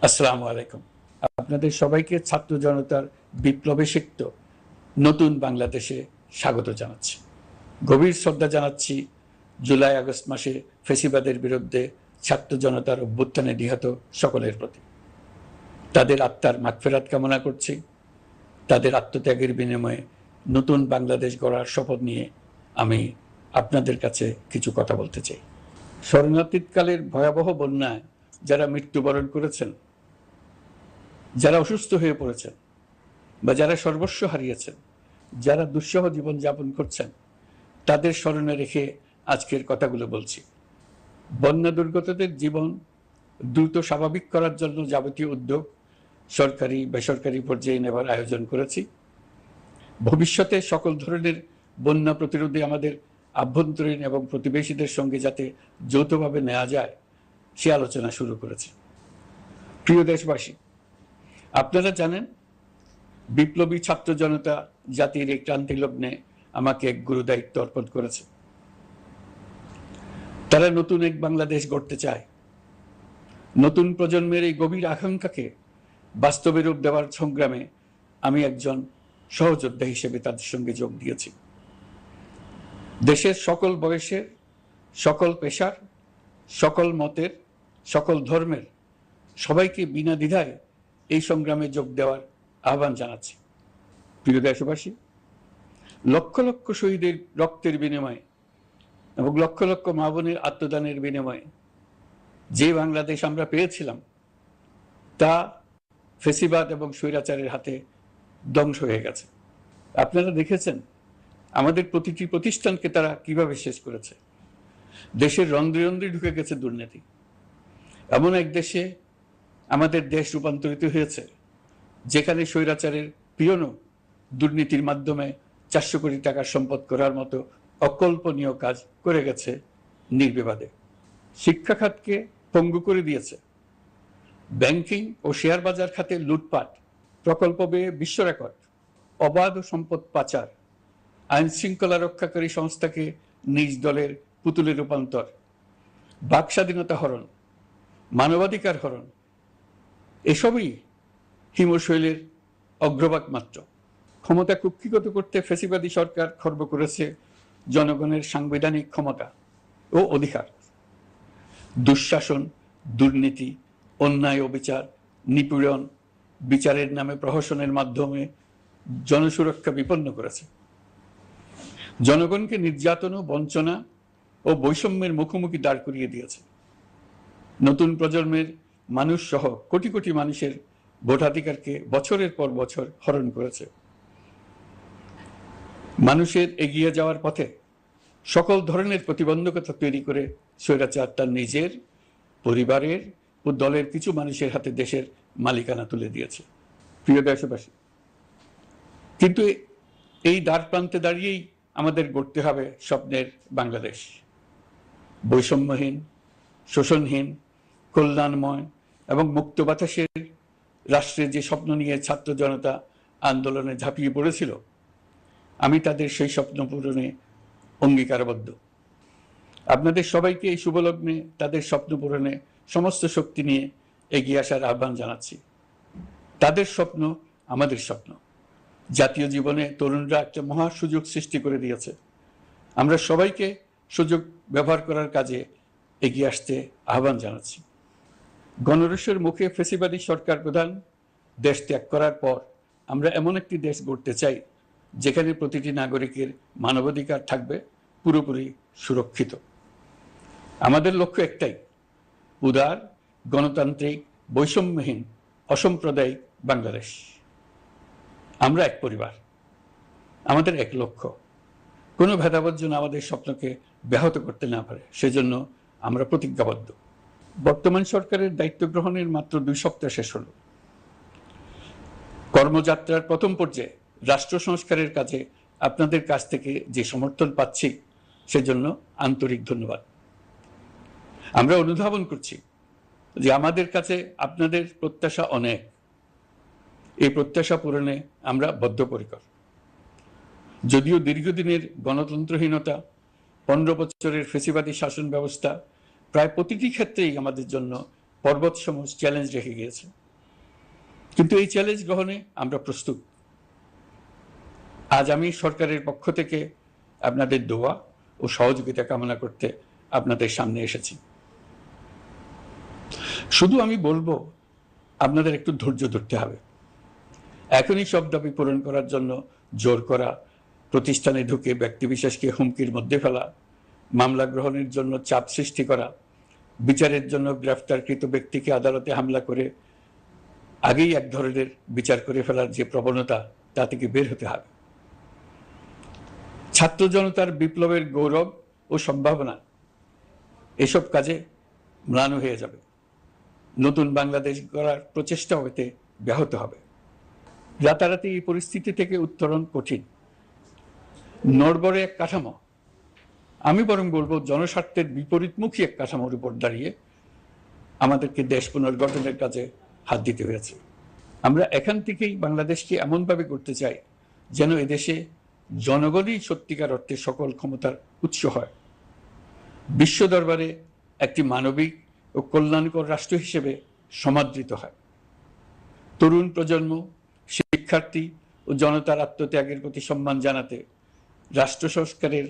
আসসালামু আলাইকুম। আপনাদের সবাইকে ছাত্র জনতার বিপ্লবে সিক্ত নতুন বাংলাদেশে স্বাগত জানাচ্ছি। গভীর শ্রদ্ধা জানাচ্ছি জুলাই আগস্ট মাসে ফ্যাসিবাদের বিরুদ্ধে ছাত্র জনতার অভ্যুত্থানে নিহত সকলের প্রতি। তাদের আত্মার মাগফিরাত কামনা করছি। তাদের আত্মত্যাগের বিনিময়ে নতুন বাংলাদেশ গড়ার শপথ নিয়ে আমি আপনাদের কাছে কিছু কথা বলতে চাই। শরণার্থীকালের ভয়াবহ বন্যায় যারা মৃত্যুবরণ করেছেন, যারা অসুস্থ হয়ে পড়েছেন বা যারা সর্বস্ব হারিয়েছেন, যারা দুঃসহ জীবন যাপন করছেন, তাদের স্মরণে রেখে আজকের কথাগুলো বলছি। বন্যা দুর্গতদের জীবন দ্রুত স্বাভাবিক করার জন্য যাবতীয় উদ্যোগ সরকারি বেসরকারি পর্যায়ে নেবার আয়োজন করেছি। ভবিষ্যতে সকল ধরনের বন্যা প্রতিরোধে আমাদের আভ্যন্তরীণ এবং প্রতিবেশীদের সঙ্গে যাতে যৌথভাবে নেওয়া যায় সে আলোচনা শুরু করেছি। প্রিয় দেশবাসী, আপনারা জানেন বিপ্লবী ছাত্র জনতা জাতির এই ক্রান্তি লগ্নে আমাকে এক গুরুদায়িত্ব অর্পণ করেছে। তারা নতুন এক বাংলাদেশ গড়তে চায়। নতুন প্রজন্মের এই গভীর আকাঙ্ক্ষাকে বাস্তবে রূপ দেওয়ার সংগ্রামে আমি একজন সহযোদ্ধা হিসেবে তাদের সঙ্গে যোগ দিয়েছি। দেশের সকল বয়সের, সকল পেশার, সকল মতের, সকল ধর্মের সবাইকে বিনা দ্বিধায় এই সংগ্রামে যোগ দেওয়ার আহ্বান জানাচ্ছি। প্রিয় দেশবাসী, লক্ষ লক্ষ শহীদের রক্তের বিনিময়ে এবং লক্ষ লক্ষ মা বোনের আত্মদানের বিনিময়ে যে বাংলাদেশ আমরা পেয়েছিলাম তা ফ্যাসিবাদ এবং স্বৈরাচারের হাতে ধ্বংস হয়ে গেছে। আপনারা দেখেছেন আমাদের প্রতিটি প্রতিষ্ঠানকে তারা কিভাবে শেষ করেছে। দেশের রন্ধ্রে রন্ধ্রে ঢুকে গেছে দুর্নীতি। এমন এক দেশে আমাদের দেশ রূপান্তরিত হয়েছে যেখানে স্বৈরাচারের পিয়নও দুর্নীতির মাধ্যমে 400 কোটি টাকার সম্পদ করার মতো অকল্পনীয় কাজ করে গেছে নির্বিবাদে। শিক্ষা খাতকে পঙ্গু করে দিয়েছে। ব্যাংকিং ও শেয়ার বাজার খাতে লুটপাট, প্রকল্প ব্যয়ে বিশ্ব রেকর্ড, অবাধ সম্পদ পাচার, আইন শৃঙ্খলা রক্ষাকারী সংস্থাকে নিজ দলের পুতুলে রূপান্তর, বাক স্বাধীনতা হরণ, মানবাধিকার হরণ, এসবই হিমশৈলের অগ্রভাগ মাত্র। ক্ষমতা কুক্ষিগত করতে ফ্যাসিবাদী সরকার খর্ব করেছে জনগণের সাংবিধানিক ক্ষমতা ও অধিকার। দুঃশাসন, দুর্নীতি, অন্যায়, অবিচার, নিপীড়ন, বিচারের নামে প্রহসনের মাধ্যমে জনসুরক্ষা বিপন্ন করেছে। জনগণকে নির্যাতন, বঞ্চনা ও বৈষম্যের মুখোমুখি দাঁড় করিয়ে দিয়েছে। নতুন প্রজন্মের মানুষ সহ কোটি কোটি মানুষের ভোটাধিকারকে বছরের পর বছর হরণ করেছে। মানুষের এগিয়ে যাওয়ার পথে সকল ধরনের প্রতিবন্ধকতা তৈরি করে স্বৈরাচার তার নিজের, পরিবারের ও দলের কিছু মানুষের হাতে দেশের মালিকানা তুলে দিয়েছে। প্রিয় দেশবাসী, কিন্তু এই দ্বার প্রান্তে দাঁড়িয়েই আমাদের গড়তে হবে স্বপ্নের বাংলাদেশ। বৈষম্যহীন, শোষণহীন, কল্যাণময় এবং মুক্ত বাতাসের রাষ্ট্রের যে স্বপ্ন নিয়ে ছাত্র জনতা আন্দোলনে ঝাঁপিয়ে পড়েছিল, আমি তাদের সেই স্বপ্ন পূরণে অঙ্গীকারবদ্ধ। আপনাদের সবাইকে এই শুভলগ্নে তাদের স্বপ্ন পূরণে সমস্ত শক্তি নিয়ে এগিয়ে আসার আহ্বান জানাচ্ছি। তাদের স্বপ্ন আমাদের স্বপ্ন। জাতীয় জীবনে তরুণরা একটা মহা সুযোগ সৃষ্টি করে দিয়েছে। আমরা সবাইকে সুযোগ ব্যবহার করার কাজে এগিয়ে আসতে আহ্বান জানাচ্ছি। গণরোষের মুখে ফ্যাসিবাদী সরকার প্রধান দেশ ত্যাগ করার পর আমরা এমন একটি দেশ গড়তে চাই যেখানে প্রতিটি নাগরিকের মানবাধিকার থাকবে পুরোপুরি সুরক্ষিত। আমাদের লক্ষ্য একটাই, উদার, গণতান্ত্রিক, বৈষম্যহীন, অসাম্প্রদায়িক বাংলাদেশ। আমরা এক পরিবার, আমাদের এক লক্ষ্য। কোনো ভেদাভেদ যেন আমাদের স্বপ্নকে ব্যাহত করতে না পারে, সেজন্য আমরা প্রতিজ্ঞাবদ্ধ। বর্তমান সরকারের দায়িত্ব গ্রহণের মাত্র 2 সপ্তাহ শেষ হল। কর্মযাত্রার প্রথম পর্যায়ে রাষ্ট্র সংস্কারের কাজে আপনাদের কাছ থেকে যে সমর্থন পাচ্ছি সেজন্য আন্তরিক ধন্যবাদ। আমরা অনুধাবন করছি যে আমাদের কাছে আপনাদের প্রত্যাশা অনেক। এই প্রত্যাশা পূরণে আমরা বদ্ধপরিকর। যদিও দীর্ঘদিনের গণতন্ত্রহীনতা, 15 বছরের ফ্যাসিবাদী শাসন ব্যবস্থা প্রায় প্রতিটি ক্ষেত্রেই আমাদের জন্য পর্বতসম চ্যালেঞ্জ রেখে গিয়েছে। কিন্তু এই চ্যালেঞ্জ গ্রহণে আমরা প্রস্তুত। আজ আমি সরকারের পক্ষ থেকে আপনাদের দোয়া ও সহযোগিতা কামনা করতে আপনাদের সামনে এসেছি। শুধু আমি বলবো, আপনাদের একটু ধৈর্য ধরতে হবে। এখনই সব দাবি পূরণ করার জন্য জোর করা, প্রতিষ্ঠানে ঢুকে ব্যক্তিবিশেষকে হুমকির মধ্যে ফেলা, মামলা গ্রহণের জন্য চাপ সৃষ্টি করা, বিচারের জন্য গ্রেফতারকৃত ব্যক্তিকে আদালতে হামলা করে আগেই এক ধরনের বিচার করে ফেলার যে প্রবণতা, তা থেকে বের হতে হবে। ছাত্র জনতার বিপ্লবের গৌরব ও সম্ভাবনা এসব কাজে ম্লান হয়ে যাবে। নতুন বাংলাদেশ গড়ার প্রচেষ্টা হতে ব্যাহত হবে। রাতারাতি এই পরিস্থিতি থেকে উত্তরণ কঠিন। নড়বড়ে এক কাঠামো, আমি বরং বলবো জনস্বার্থের বিপরীতমুখী এক কাঠামোর উপর দাঁড়িয়ে আমাদেরকে দেশ পুনর্গঠনের কাজে হাত দিতে হয়েছে। আমরা এখান থেকেই বাংলাদেশকে এমনভাবে করতে চাই যেন এদেশে জনগণই সত্যিকার অর্থে সকল ক্ষমতার উৎস হয়, বিশ্ব দরবারে একটি মানবিক ও কল্যাণকর রাষ্ট্র হিসেবে সমাদৃত হয়। তরুণ প্রজন্ম, শিক্ষার্থী ও জনতার আত্মত্যাগের প্রতি সম্মান জানাতে রাষ্ট্র সংস্কারের